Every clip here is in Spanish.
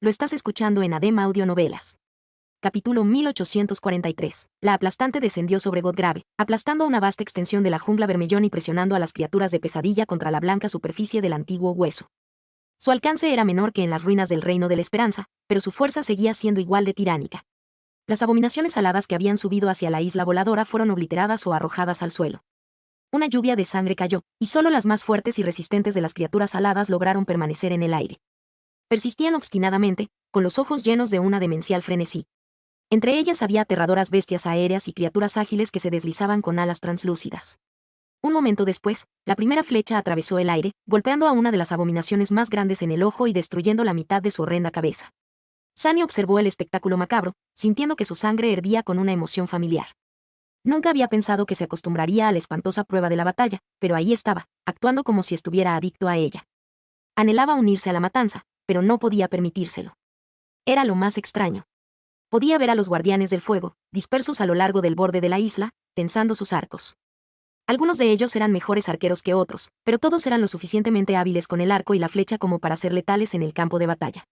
Lo estás escuchando en ADEM Audionovelas. Capítulo 1843. La aplastante descendió sobre Godgrave, aplastando una vasta extensión de la jungla Bermellón y presionando a las criaturas de Pesadilla contra la blanca superficie del antiguo hueso. Su alcance era menor que en las ruinas del Reino de la Esperanza, pero su fuerza seguía siendo igual de tiránica. Las abominaciones aladas que habían subido hacia la isla voladora fueron obliteradas o arrojadas al suelo. Una lluvia de sangre cayó, y solo las más fuertes y resistentes de las criaturas aladas lograron permanecer en el aire. Persistían obstinadamente, con los ojos llenos de una demencial frenesí. Entre ellas había aterradoras bestias aéreas y criaturas ágiles que se deslizaban con alas translúcidas. Un momento después, la primera flecha atravesó el aire, golpeando a una de las abominaciones más grandes en el ojo y destruyendo la mitad de su horrenda cabeza. Sunny observó el espectáculo macabro, sintiendo que su sangre hervía con una emoción familiar. Nunca había pensado que se acostumbraría a la espantosa prueba de la batalla, pero ahí estaba, actuando como si estuviera adicto a ella. Anhelaba unirse a la matanza, pero no podía permitírselo. Era lo más extraño. Podía ver a los guardianes del fuego, dispersos a lo largo del borde de la isla, tensando sus arcos. Algunos de ellos eran mejores arqueros que otros, pero todos eran lo suficientemente hábiles con el arco y la flecha como para ser letales en el campo de batalla.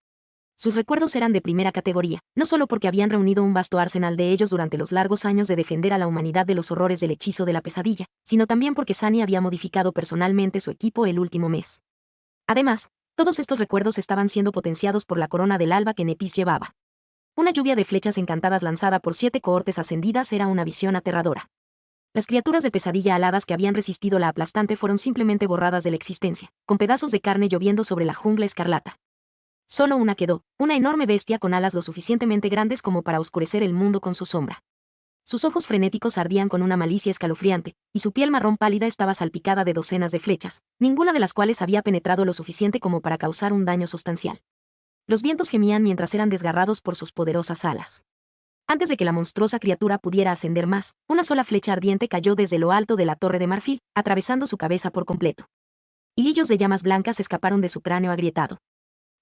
Sus recuerdos eran de primera categoría, no solo porque habían reunido un vasto arsenal de ellos durante los largos años de defender a la humanidad de los horrores del hechizo de la pesadilla, sino también porque Sunny había modificado personalmente su equipo el último mes. Además, todos estos recuerdos estaban siendo potenciados por la corona del alba que Nepis llevaba. Una lluvia de flechas encantadas lanzada por 7 cohortes ascendidas era una visión aterradora. Las criaturas de pesadilla aladas que habían resistido la aplastante fueron simplemente borradas de la existencia, con pedazos de carne lloviendo sobre la jungla escarlata. Solo una quedó, una enorme bestia con alas lo suficientemente grandes como para oscurecer el mundo con su sombra. Sus ojos frenéticos ardían con una malicia escalofriante, y su piel marrón pálida estaba salpicada de docenas de flechas, ninguna de las cuales había penetrado lo suficiente como para causar un daño sustancial. Los vientos gemían mientras eran desgarrados por sus poderosas alas. Antes de que la monstruosa criatura pudiera ascender más, una sola flecha ardiente cayó desde lo alto de la torre de marfil, atravesando su cabeza por completo. Hilillos de llamas blancas escaparon de su cráneo agrietado.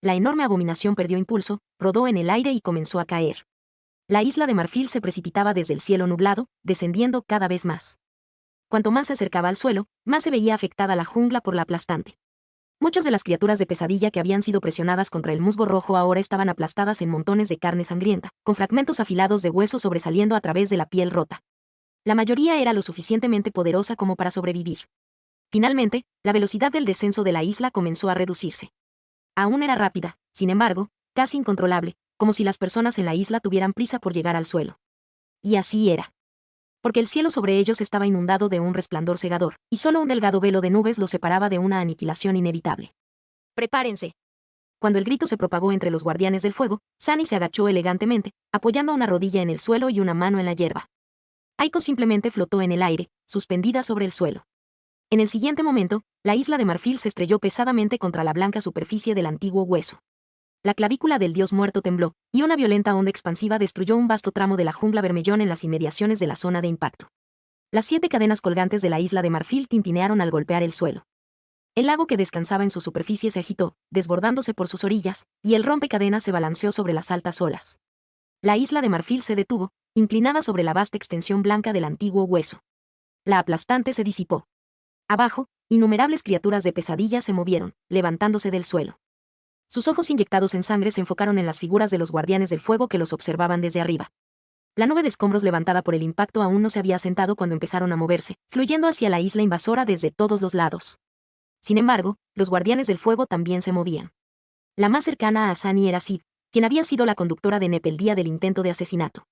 La enorme abominación perdió impulso, rodó en el aire y comenzó a caer. La isla de marfil se precipitaba desde el cielo nublado, descendiendo cada vez más. Cuanto más se acercaba al suelo, más se veía afectada la jungla por la aplastante. Muchas de las criaturas de pesadilla que habían sido presionadas contra el musgo rojo ahora estaban aplastadas en montones de carne sangrienta, con fragmentos afilados de hueso sobresaliendo a través de la piel rota. La mayoría era lo suficientemente poderosa como para sobrevivir. Finalmente, la velocidad del descenso de la isla comenzó a reducirse. Aún era rápida, sin embargo, casi incontrolable, como si las personas en la isla tuvieran prisa por llegar al suelo. Y así era. Porque el cielo sobre ellos estaba inundado de un resplandor cegador, y solo un delgado velo de nubes los separaba de una aniquilación inevitable. ¡Prepárense! Cuando el grito se propagó entre los guardianes del fuego, Sunny se agachó elegantemente, apoyando una rodilla en el suelo y una mano en la hierba. Aiko simplemente flotó en el aire, suspendida sobre el suelo. En el siguiente momento, la isla de marfil se estrelló pesadamente contra la blanca superficie del antiguo hueso. La clavícula del dios muerto tembló, y una violenta onda expansiva destruyó un vasto tramo de la jungla Bermellón en las inmediaciones de la zona de impacto. Las 7 cadenas colgantes de la isla de marfil tintinearon al golpear el suelo. El lago que descansaba en su superficie se agitó, desbordándose por sus orillas, y el rompecadenas se balanceó sobre las altas olas. La isla de marfil se detuvo, inclinada sobre la vasta extensión blanca del antiguo hueso. La aplastante se disipó. Abajo, innumerables criaturas de pesadilla se movieron, levantándose del suelo. Sus ojos inyectados en sangre se enfocaron en las figuras de los guardianes del fuego que los observaban desde arriba. La nube de escombros levantada por el impacto aún no se había asentado cuando empezaron a moverse, fluyendo hacia la isla invasora desde todos los lados. Sin embargo, los guardianes del fuego también se movían. La más cercana a Sunny era Sid, quien había sido la conductora de Nep el día del intento de asesinato.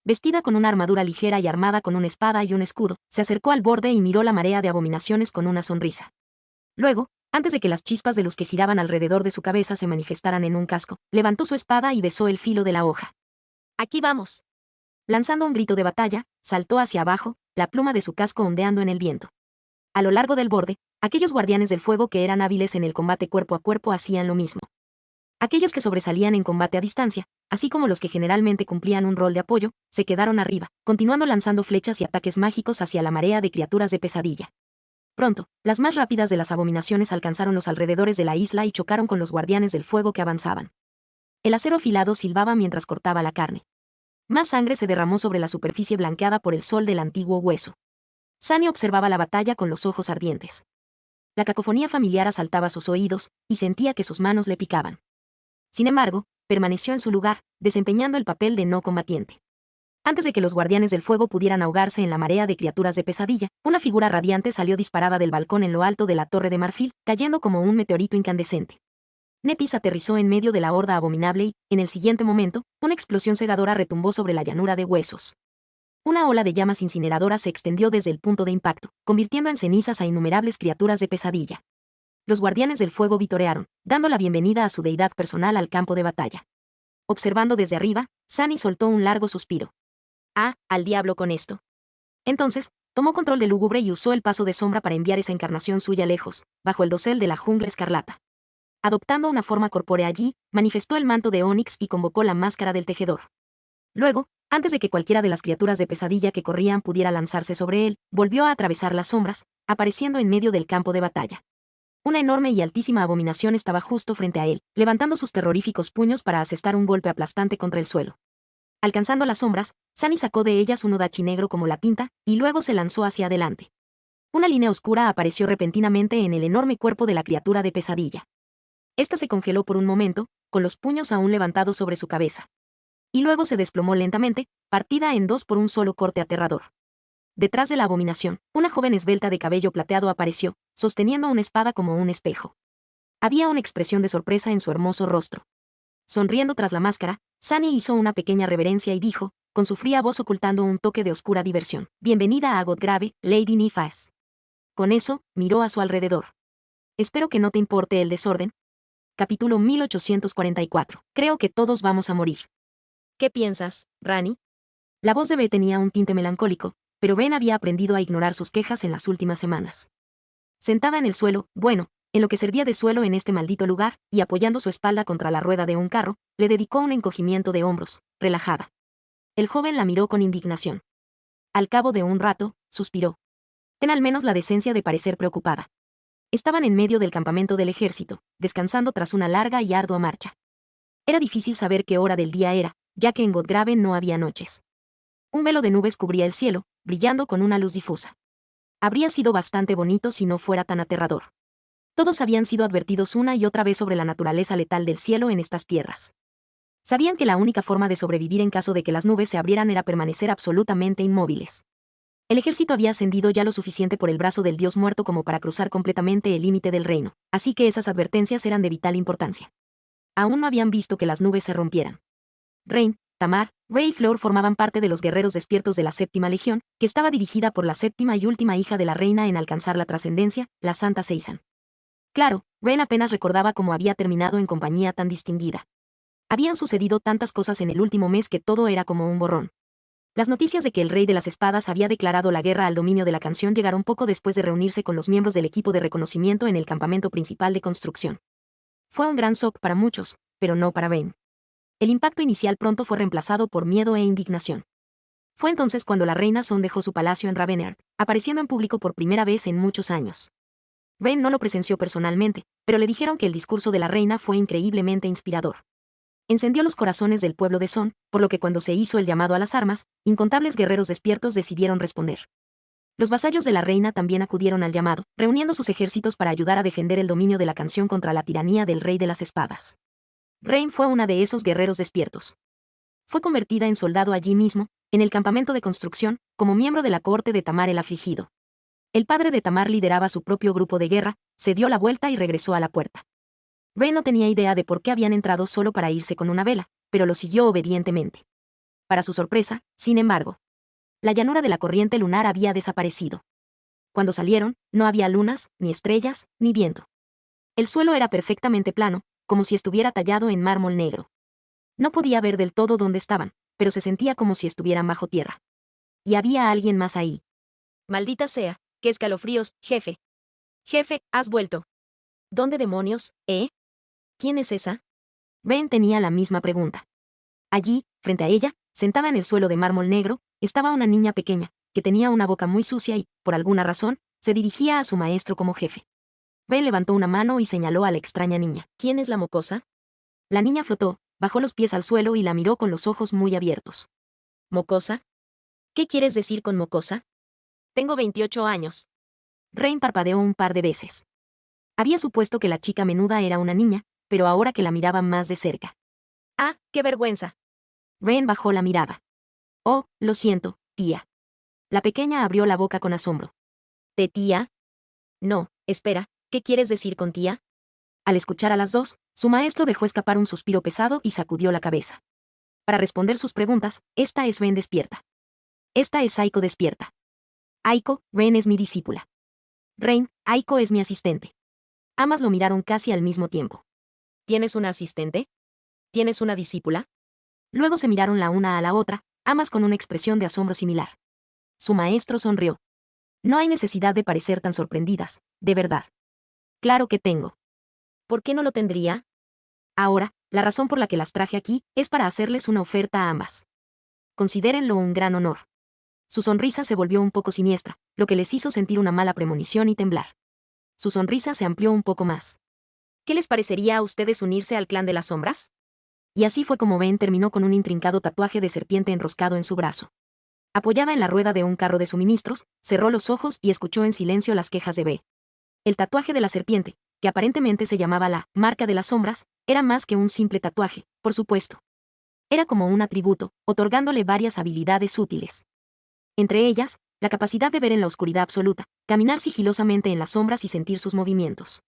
Vestida con una armadura ligera y armada con una espada y un escudo, se acercó al borde y miró la marea de abominaciones con una sonrisa. Luego, antes de que las chispas de luz que giraban alrededor de su cabeza se manifestaran en un casco, levantó su espada y besó el filo de la hoja. ¡Aquí vamos! Lanzando un grito de batalla, saltó hacia abajo, la pluma de su casco ondeando en el viento. A lo largo del borde, aquellos guardianes del fuego que eran hábiles en el combate cuerpo a cuerpo hacían lo mismo. Aquellos que sobresalían en combate a distancia, así como los que generalmente cumplían un rol de apoyo, se quedaron arriba, continuando lanzando flechas y ataques mágicos hacia la marea de criaturas de pesadilla. Pronto, las más rápidas de las abominaciones alcanzaron los alrededores de la isla y chocaron con los guardianes del fuego que avanzaban. El acero afilado silbaba mientras cortaba la carne. Más sangre se derramó sobre la superficie blanqueada por el sol del antiguo hueso. Sunny observaba la batalla con los ojos ardientes. La cacofonía familiar asaltaba sus oídos, y sentía que sus manos le picaban. Sin embargo, permaneció en su lugar, desempeñando el papel de no combatiente. Antes de que los guardianes del fuego pudieran ahogarse en la marea de criaturas de pesadilla, una figura radiante salió disparada del balcón en lo alto de la torre de marfil, cayendo como un meteorito incandescente. Nepis aterrizó en medio de la horda abominable y, en el siguiente momento, una explosión cegadora retumbó sobre la llanura de huesos. Una ola de llamas incineradoras se extendió desde el punto de impacto, convirtiendo en cenizas a innumerables criaturas de pesadilla. Los guardianes del fuego vitorearon, dando la bienvenida a su deidad personal al campo de batalla. Observando desde arriba, Sunny soltó un largo suspiro. Ah, al diablo con esto. Entonces, tomó control del lúgubre y usó el paso de sombra para enviar esa encarnación suya lejos, bajo el dosel de la jungla escarlata. Adoptando una forma corpórea allí, manifestó el manto de Onix y convocó la máscara del tejedor. Luego, antes de que cualquiera de las criaturas de pesadilla que corrían pudiera lanzarse sobre él, volvió a atravesar las sombras, apareciendo en medio del campo de batalla. Una enorme y altísima abominación estaba justo frente a él, levantando sus terroríficos puños para asestar un golpe aplastante contra el suelo. Alcanzando las sombras, Sunny sacó de ellas un udachi negro como la tinta, y luego se lanzó hacia adelante. Una línea oscura apareció repentinamente en el enorme cuerpo de la criatura de pesadilla. Esta se congeló por un momento, con los puños aún levantados sobre su cabeza. Y luego se desplomó lentamente, partida en dos por un solo corte aterrador. Detrás de la abominación, una joven esbelta de cabello plateado apareció, sosteniendo una espada como un espejo. Había una expresión de sorpresa en su hermoso rostro. Sonriendo tras la máscara, Sunny hizo una pequeña reverencia y dijo, con su fría voz ocultando un toque de oscura diversión: «Bienvenida a Godgrave, Lady Nifas». Con eso, miró a su alrededor. «Espero que no te importe el desorden». Capítulo 1844. Creo que todos vamos a morir. ¿Qué piensas, Rani? La voz de B tenía un tinte melancólico, pero Ben había aprendido a ignorar sus quejas en las últimas semanas. Sentada en el suelo, bueno, en lo que servía de suelo en este maldito lugar, y apoyando su espalda contra la rueda de un carro, le dedicó un encogimiento de hombros, relajada. El joven la miró con indignación. Al cabo de un rato, suspiró. Ten al menos la decencia de parecer preocupada. Estaban en medio del campamento del ejército, descansando tras una larga y ardua marcha. Era difícil saber qué hora del día era, ya que en Godgrave no había noches. Un velo de nubes cubría el cielo, brillando con una luz difusa. Habría sido bastante bonito si no fuera tan aterrador. Todos habían sido advertidos una y otra vez sobre la naturaleza letal del cielo en estas tierras. Sabían que la única forma de sobrevivir en caso de que las nubes se abrieran era permanecer absolutamente inmóviles. El ejército había ascendido ya lo suficiente por el brazo del dios muerto como para cruzar completamente el límite del reino, así que esas advertencias eran de vital importancia. Aún no habían visto que las nubes se rompieran. Rain, Tamar, Rey y Flor formaban parte de los guerreros despiertos de la séptima legión, que estaba dirigida por la séptima y última hija de la reina en alcanzar la trascendencia, la Santa Seisan. Claro, Rain apenas recordaba cómo había terminado en compañía tan distinguida. Habían sucedido tantas cosas en el último mes que todo era como un borrón. Las noticias de que el Rey de las Espadas había declarado la guerra al dominio de la canción llegaron poco después de reunirse con los miembros del equipo de reconocimiento en el campamento principal de construcción. Fue un gran shock para muchos, pero no para Rain. El impacto inicial pronto fue reemplazado por miedo e indignación. Fue entonces cuando la reina Son dejó su palacio en Ravenheim, apareciendo en público por primera vez en muchos años. Rain no lo presenció personalmente, pero le dijeron que el discurso de la reina fue increíblemente inspirador. Encendió los corazones del pueblo de Son, por lo que cuando se hizo el llamado a las armas, incontables guerreros despiertos decidieron responder. Los vasallos de la reina también acudieron al llamado, reuniendo sus ejércitos para ayudar a defender el dominio de la canción contra la tiranía del Rey de las Espadas. Rain fue una de esos guerreros despiertos. Fue convertida en soldado allí mismo, en el campamento de construcción, como miembro de la corte de Tamar el Afligido. El padre de Tamar lideraba su propio grupo de guerra, se dio la vuelta y regresó a la puerta. Rain no tenía idea de por qué habían entrado solo para irse con una vela, pero lo siguió obedientemente. Para su sorpresa, sin embargo, la llanura de la corriente lunar había desaparecido. Cuando salieron, no había lunas, ni estrellas, ni viento. El suelo era perfectamente plano, como si estuviera tallado en mármol negro. No podía ver del todo dónde estaban, pero se sentía como si estuvieran bajo tierra. Y había alguien más ahí. Maldita sea, qué escalofríos, jefe. Jefe, has vuelto. ¿Dónde demonios, ¿Quién es esa? Ben tenía la misma pregunta. Allí, frente a ella, sentada en el suelo de mármol negro, estaba una niña pequeña, que tenía una boca muy sucia y, por alguna razón, se dirigía a su maestro como jefe. Ben levantó una mano y señaló a la extraña niña. ¿Quién es la mocosa? La niña flotó, bajó los pies al suelo y la miró con los ojos muy abiertos. ¿Mocosa? ¿Qué quieres decir con mocosa? Tengo 28 años. Rain parpadeó un par de veces. Había supuesto que la chica menuda era una niña, pero ahora que la miraba más de cerca. Ah, qué vergüenza. Ren bajó la mirada. Oh, lo siento, tía. La pequeña abrió la boca con asombro. ¿De tía? No, espera, ¿qué quieres decir con tía? Al escuchar a las dos, su maestro dejó escapar un suspiro pesado y sacudió la cabeza. Para responder sus preguntas, esta es Ren despierta. Esta es Aiko despierta. Aiko, Ren es mi discípula. Ren, Aiko es mi asistente. Ambas lo miraron casi al mismo tiempo. ¿Tienes una asistente? ¿Tienes una discípula? Luego se miraron la una a la otra, ambas con una expresión de asombro similar. Su maestro sonrió. No hay necesidad de parecer tan sorprendidas, de verdad. Claro que tengo. ¿Por qué no lo tendría? Ahora, la razón por la que las traje aquí es para hacerles una oferta a ambas. Considérenlo un gran honor. Su sonrisa se volvió un poco siniestra, lo que les hizo sentir una mala premonición y temblar. Su sonrisa se amplió un poco más. ¿Qué les parecería a ustedes unirse al clan de las sombras? Y así fue como Ben terminó con un intrincado tatuaje de serpiente enroscado en su brazo. Apoyada en la rueda de un carro de suministros, cerró los ojos y escuchó en silencio las quejas de B. El tatuaje de la serpiente, que aparentemente se llamaba la marca de las sombras, era más que un simple tatuaje, por supuesto. Era como un atributo, otorgándole varias habilidades útiles. Entre ellas, la capacidad de ver en la oscuridad absoluta, caminar sigilosamente en las sombras y sentir sus movimientos.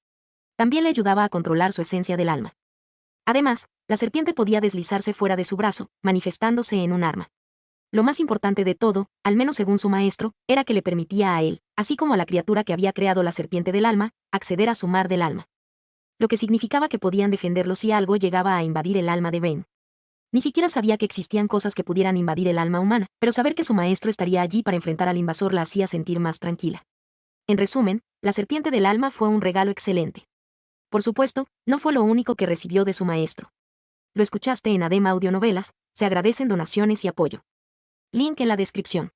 También le ayudaba a controlar su esencia del alma. Además, la serpiente podía deslizarse fuera de su brazo, manifestándose en un arma. Lo más importante de todo, al menos según su maestro, era que le permitía a él, así como a la criatura que había creado la serpiente del alma, acceder a su mar del alma. Lo que significaba que podían defenderlo si algo llegaba a invadir el alma de Ben. Ni siquiera sabía que existían cosas que pudieran invadir el alma humana, pero saber que su maestro estaría allí para enfrentar al invasor la hacía sentir más tranquila. En resumen, la serpiente del alma fue un regalo excelente. Por supuesto, no fue lo único que recibió de su maestro. Lo escuchaste en ADEM Audionovelas, se agradecen donaciones y apoyo. Link en la descripción.